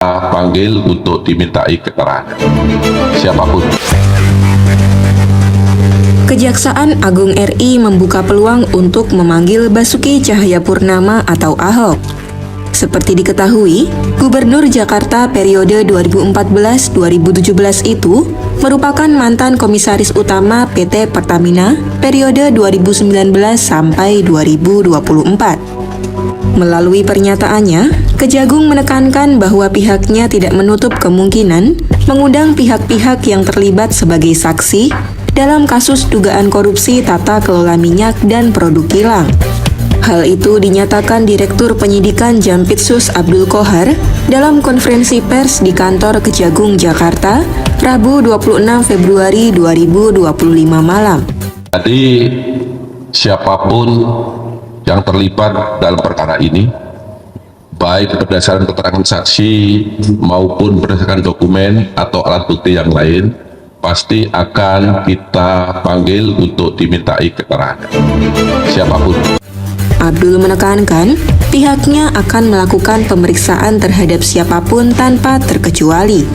panggil untuk dimintai keterangan siapapun. Kejaksaan Agung RI membuka peluang untuk memanggil Basuki Cahayapurnama atau Ahok. Seperti diketahui, Gubernur Jakarta periode 2014-2017 itu merupakan mantan komisaris utama PT Pertamina periode 2019 sampai 2024. Melalui pernyataannya, Kejagung menekankan bahwa pihaknya tidak menutup kemungkinan mengundang pihak-pihak yang terlibat sebagai saksi dalam kasus dugaan korupsi tata kelola minyak dan produk kilang. Hal itu dinyatakan Direktur Penyidikan Jampitsus Abdul Qohar dalam konferensi pers di kantor Kejagung Jakarta, Rabu 26 Februari 2025 malam. Jadi siapapun yang terlibat dalam perkara ini, baik berdasarkan keterangan saksi maupun berdasarkan dokumen atau alat bukti yang lain, pasti akan kita panggil untuk dimintai keterangan siapapun. Abdul menekankan pihaknya akan melakukan pemeriksaan terhadap siapapun tanpa terkecuali.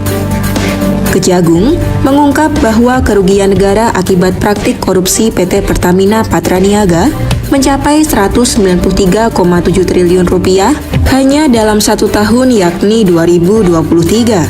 Kejagung mengungkap bahwa kerugian negara akibat praktik korupsi PT Pertamina Patraniaga mencapai 193,7 triliun rupiah hanya dalam 1 tahun yakni 2023.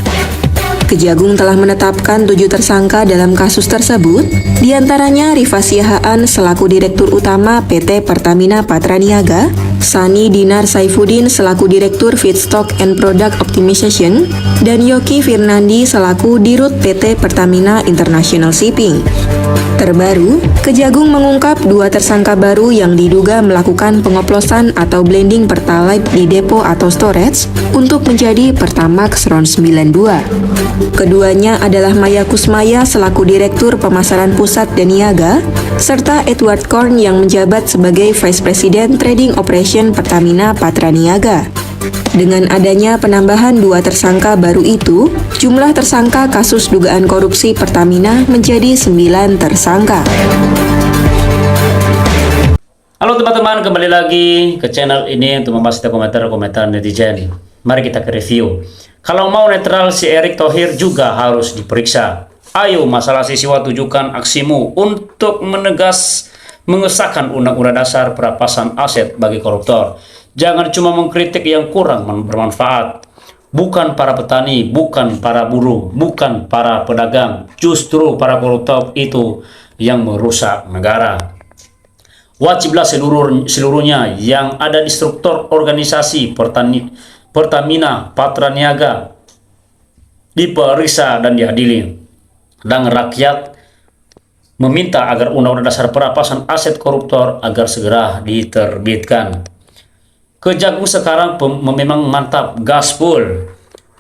Kejagung telah menetapkan 7 tersangka dalam kasus tersebut, diantaranya Rifa Siahaan selaku Direktur Utama PT Pertamina Patraniaga, Sani Dinar Saifuddin selaku Direktur Feedstock and Product Optimization, dan Yoki Firnandi selaku Dirut PT Pertamina International Shipping. Terbaru, Kejagung mengungkap 2 tersangka baru yang diduga melakukan pengoplosan atau blending Pertalite di depo atau storage untuk menjadi Pertamax RON 92. Keduanya adalah Maya Kusmaya selaku Direktur Pemasaran Pusat dan Niaga, serta Edward Korn yang menjabat sebagai Vice President Trading Operation Pertamina Patraniaga. Dengan adanya penambahan 2 tersangka baru itu, jumlah tersangka kasus dugaan korupsi Pertamina menjadi 9 tersangka. Halo teman-teman, kembali lagi ke channel ini untuk membahas komentar-komentar netizen. Mari kita ke review. Kalau mau netral, si Erick Thohir juga harus diperiksa. Ayo masalah siswa tunjukkan aksimu untuk mengesahkan Undang-Undang Dasar Perampasan Aset bagi koruptor. Jangan cuma mengkritik yang kurang bermanfaat. Bukan para petani, bukan para buruh, bukan para pedagang. Justru para koruptor itu yang merusak negara. Wajiblah seluruhnya yang ada di struktur organisasi Pertamina Patraniaga diperiksa dan diadili. Dan rakyat meminta agar Undang-Undang Dasar Perampasan Aset Koruptor agar segera diterbitkan. Kejagung sekarang memang mantap, gaspol.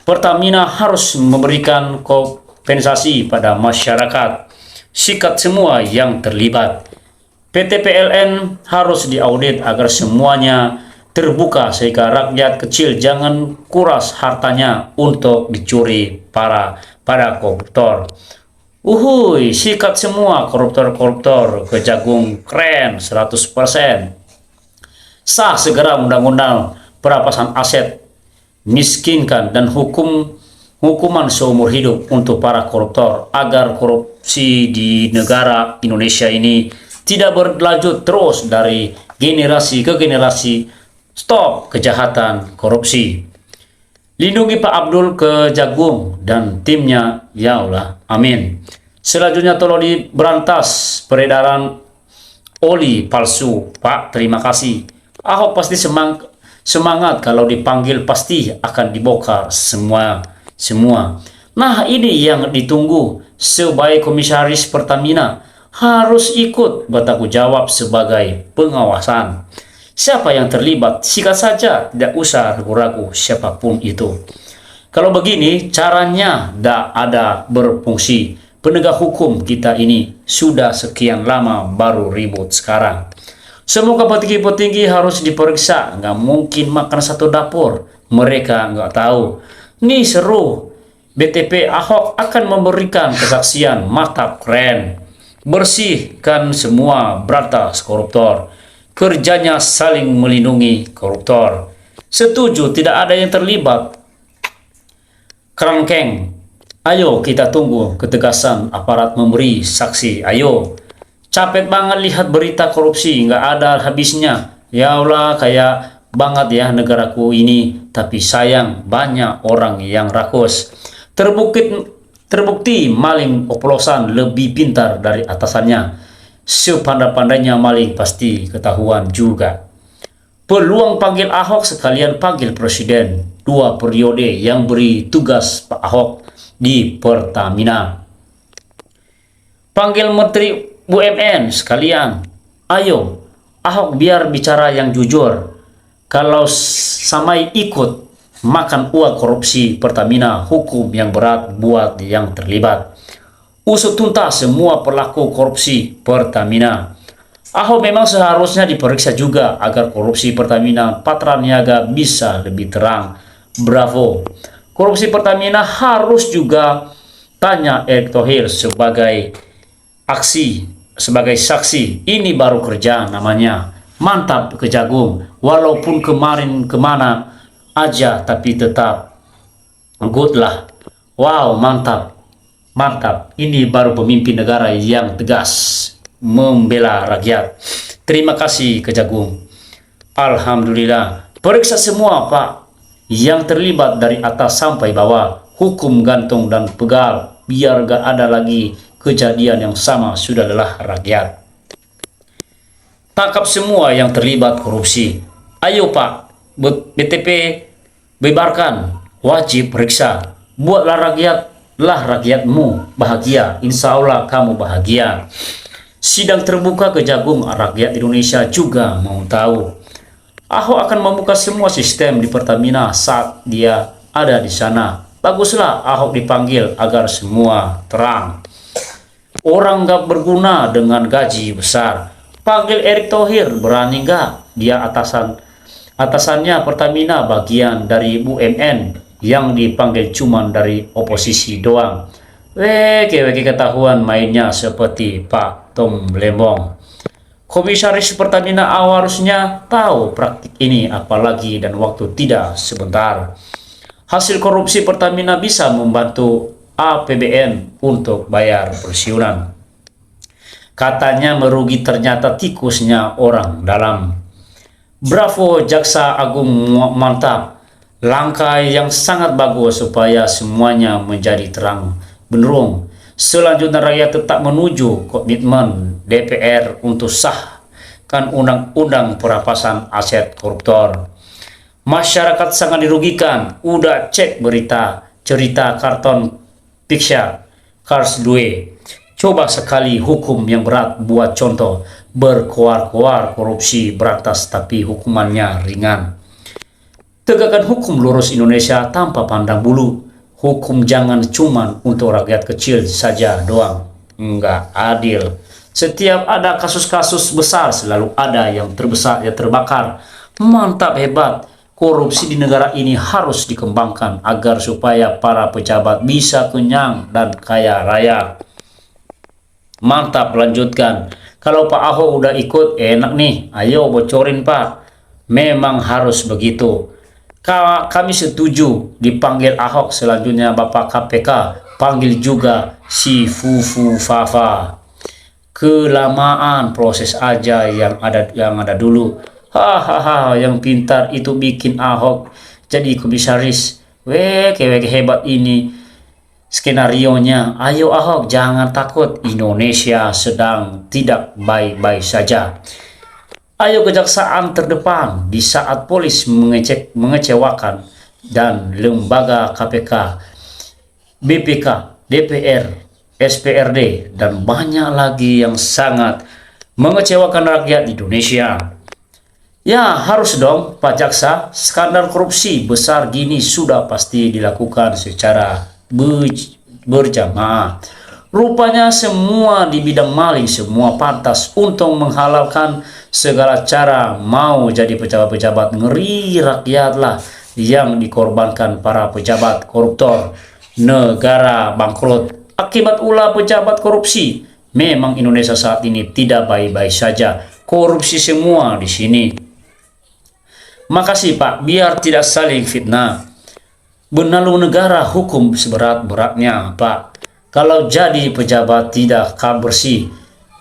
Pertamina harus memberikan kompensasi pada masyarakat, sikat semua yang terlibat. PT PLN harus diaudit agar semuanya terbuka sehingga rakyat kecil jangan kuras hartanya untuk dicuri pada koruptor. Sikat semua koruptor. Kejagung keren 100%. Sah segera Undang-Undang Perampasan Aset, miskinkan dan hukuman seumur hidup untuk para koruptor agar korupsi di negara Indonesia ini tidak berlanjut terus dari generasi ke generasi. Stop kejahatan korupsi. Lindungi Pak Abdul Kejagung dan timnya, ya Allah, amin. Selanjutnya tolong diberantas peredaran oli palsu, Pak, terima kasih. Ahok pasti semangat kalau dipanggil pasti akan dibongkar semua. Nah, ini yang ditunggu. Sebagai komisaris Pertamina harus ikut bertanggung jawab sebagai pengawasan. Siapa yang terlibat, sikat saja, tidak usah ragu-ragu siapapun itu. Kalau begini caranya tidak ada berfungsi. Penegak hukum kita ini sudah sekian lama baru ribut sekarang. Semoga petinggi-petinggi harus diperiksa, nggak mungkin makan satu dapur. Mereka nggak tahu. Nih seru, BTP Ahok akan memberikan kesaksian, mantap, keren. Bersihkan semua berantas koruptor. Kerjanya saling melindungi koruptor. Setuju tidak ada yang terlibat. kerangkeng. Ayo kita tunggu ketegasan aparat memberi saksi. Ayo. Capek banget lihat berita korupsi, nggak ada habisnya. Ya Allah, kayak banget ya negaraku ini. Tapi sayang, banyak orang yang rakus. Terbukti maling oplosan lebih pintar dari atasannya. Sepandai-pandainya maling pasti ketahuan juga. Peluang panggil Ahok sekalian panggil Presiden. 2 periode yang beri tugas Pak Ahok di Pertamina. Panggil Menteri BUMN sekalian. Ayo, Ahok biar bicara yang jujur. Kalau samai ikut makan uang korupsi Pertamina, hukum yang berat buat yang terlibat. Usut tuntas semua pelaku korupsi Pertamina. Ahok memang seharusnya diperiksa juga agar korupsi Pertamina Patraniaga bisa lebih terang. Bravo. Korupsi Pertamina harus juga tanya Erick Thohir sebagai saksi. Ini baru kerja namanya. Mantap Kejagung. Walaupun kemarin kemana aja tapi tetap good lah. Wow, mantap. Mantap, ini baru pemimpin negara yang tegas membela rakyat. Terima kasih Kejagung. Alhamdulillah. Periksa semua Pak yang terlibat dari atas sampai bawah. Hukum gantung dan pegal biar gak ada lagi kejadian yang sama. Sudah lelah rakyat. Tangkap semua yang terlibat korupsi. Ayo Pak, BTP bebarkan. Wajib periksa. Buatlah rakyatmu bahagia. Insya Allah kamu bahagia. Sidang terbuka Kejagung, rakyat Indonesia juga mau tahu. Ahok akan membuka semua sistem di Pertamina saat dia ada di sana. Baguslah Ahok dipanggil agar semua terang. Orang gak berguna dengan gaji besar. Panggil Erick Thohir, berani gak? Dia atasannya Pertamina, bagian dari BUMN. Yang dipanggil cuman dari oposisi doang. Weke ketahuan mainnya seperti Pak Tom Lembong. Komisaris Pertamina harusnya tahu praktik ini, apalagi dan waktu tidak sebentar. Hasil korupsi Pertamina bisa membantu APBN untuk bayar pensiunan. Katanya merugi, ternyata tikusnya orang dalam. Bravo Jaksa Agung, mantap. Langkah yang sangat bagus supaya semuanya menjadi terang benderang. Selanjutnya rakyat tetap menuju komitmen DPR untuk sahkan undang-undang perampasan aset koruptor. Masyarakat sangat dirugikan. Udah cek berita cerita karton Piksha Cars 2. Coba sekali hukum yang berat buat contoh. Berkoar-koar korupsi beratas tapi hukumannya ringan. Tegakkan hukum lurus Indonesia tanpa pandang bulu. Hukum jangan cuman untuk rakyat kecil saja doang. Enggak adil. Setiap ada kasus-kasus besar selalu ada yang terbakar. Mantap, hebat. Korupsi di negara ini harus dikembangkan agar supaya para pejabat bisa kenyang dan kaya raya. Mantap, lanjutkan. Kalau Pak Ahok udah ikut, enak nih. Ayo bocorin Pak. Memang harus begitu. Kami setuju dipanggil Ahok. Selanjutnya Bapak KPK panggil juga si Fufu Fafa. Kelamaan proses aja yang ada dulu. Hahaha, yang pintar itu bikin Ahok jadi komisaris. Weke hebat ini skenarionya. Ayo Ahok, jangan takut. Indonesia sedang tidak baik-baik saja. Ayo kejaksaan terdepan di saat polis mengecewakan dan lembaga KPK, BPK, DPR, SPRD, dan banyak lagi yang sangat mengecewakan rakyat Indonesia. Ya harus dong Pak Jaksa, skandal korupsi besar gini sudah pasti dilakukan secara berjamaah. Rupanya semua di bidang maling, semua pantas untuk menghalalkan segala cara mau jadi pejabat-pejabat. Ngeri rakyatlah yang dikorbankan para pejabat koruptor. Negara bangkrut akibat ulah pejabat korupsi. Memang Indonesia saat ini tidak baik-baik saja. Korupsi semua di sini. Makasih Pak, biar tidak saling fitnah. Benalu negara hukum seberat-beratnya, Pak. Kalau jadi pejabat tidak bersih,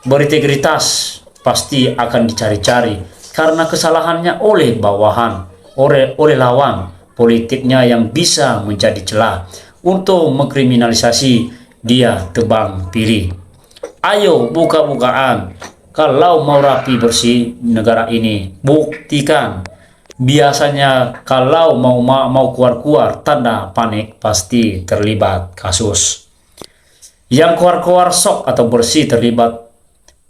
berintegritas, pasti akan dicari-cari karena kesalahannya oleh bawahan, oleh lawan politiknya yang bisa menjadi celah untuk mengkriminalisasi dia tebang pilih. Ayo buka-bukaan, kalau mau rapi bersih negara ini, buktikan. Biasanya kalau mau keluar-keluar tanda panik pasti terlibat kasus. Yang keluar-keluar sok atau bersih terlibat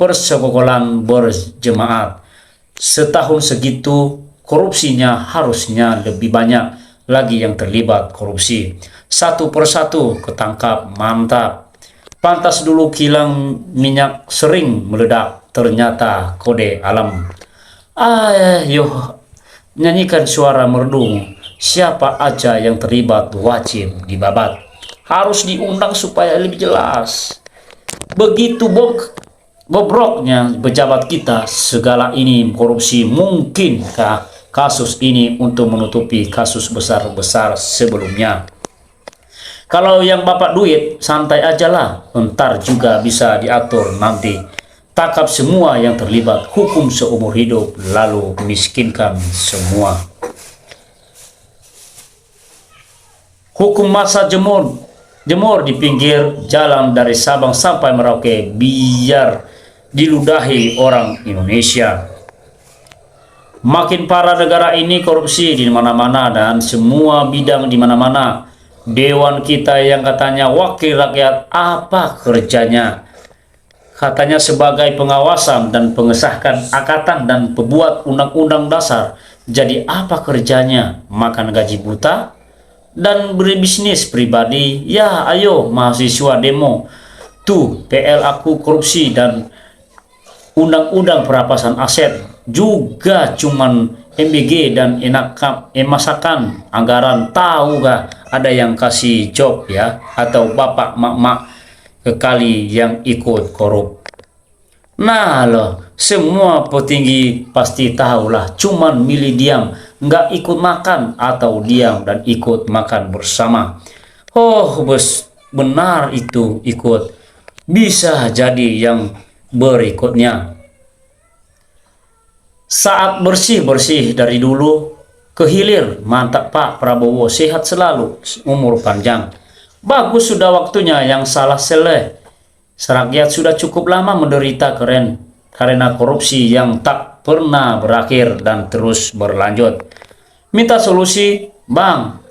persekongkolan berjemaat. Setahun segitu korupsinya harusnya lebih banyak lagi yang terlibat korupsi. Satu persatu ketangkap, mantap. Pantas dulu kilang minyak sering meledak, ternyata kode alam. Ayo nyanyikan suara merdu, siapa aja yang terlibat wajib dibabat. Harus diundang supaya lebih jelas. Begitu bobroknya pejabat kita, segala ini korupsi, mungkinkah kasus ini untuk menutupi kasus besar-besar sebelumnya? Kalau yang bapak duit, santai aja lah, ntar juga bisa diatur nanti. Tangkap semua yang terlibat, hukum seumur hidup, lalu miskinkan semua. Hukum masa jemur di pinggir jalan dari Sabang sampai Merauke, biar diludahi orang Indonesia. Makin parah negara ini, korupsi di mana-mana dan semua bidang di mana-mana. Dewan kita yang katanya wakil rakyat, apa kerjanya? Katanya sebagai pengawasan dan pengesahkan akatan dan pembuat undang-undang dasar. Jadi apa kerjanya? Makan gaji buta dan berbisnis pribadi. Ya ayo mahasiswa demo. Tuh PL aku korupsi dan undang-undang perampasan aset juga cuman MBG dan masakan anggaran. Tahu gak ada yang kasih job ya, atau bapak mak kekali yang ikut korup. Nah loh, semua petinggi pasti tahulah, cuman milih diam, nggak ikut makan atau diam dan ikut makan bersama. Oh benar itu ikut. Bisa jadi yang berikutnya. Saat bersih-bersih dari dulu ke hilir, mantap Pak Prabowo, sehat selalu, umur panjang. Bagus, sudah waktunya yang salah seleh. Rakyat sudah cukup lama menderita karena korupsi yang tak pernah berakhir dan terus berlanjut. Minta solusi, Bang.